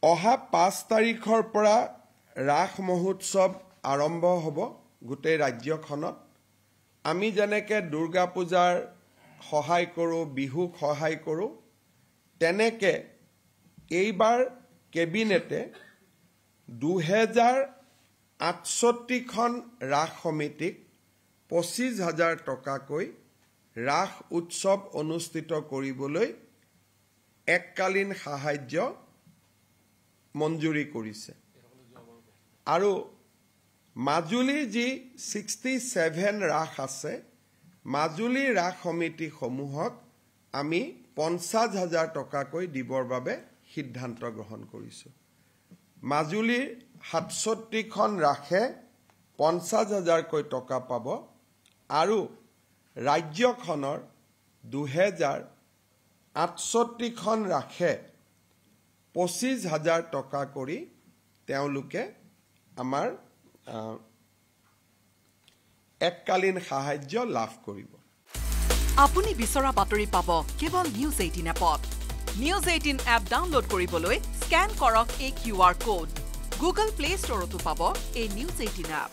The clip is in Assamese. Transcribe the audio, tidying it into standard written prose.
অহা 5 তাৰিখৰ পৰা ৰাস মহোৎসৱ আৰম্ভ হ'ব গোটেই ৰাজ্যখনত আমি যেনেকৈ দুৰ্গা পূজাৰ সহায় কৰোঁ বিহুক সহায় কৰোঁ তেনেকৈ এইবাৰ কেবিনেটে 2068খন ৰাস সমিতিক 25,000 টকাকৈ ৰাস উৎসৱ অনুষ্ঠিত কৰিবলৈ এককালীন সাহায্য মঞ্জুৰি কৰিছে আৰু মাজুলীৰ যি 67 ৰাস আছে মাজুলী ৰাস সমিতি সমূহক আমি 50,000 টকাকৈ দিবৰ বাবে সিদ্ধান্ত গ্ৰহণ কৰিছোঁ মাজুলীৰ 67খন ৰাখে 50,000 কৈ টকা পাব আৰু ৰাজ্যখনৰ 2068খন ৰাখে 25,000 টকা কৰি তেওঁলোকে আমাৰ এককালীন সাহায্য লাভ কৰিব আপুনি বিচৰা বাতৰি পাব কেৱল নিউজ 18 এপত নিউজ 18 এপ ডাউনলোড কৰিবলৈ স্ক্যান কৰক এই QR কোড গুগল প্লে ষ্টৰতো পাব এই নিউজ 18 এপ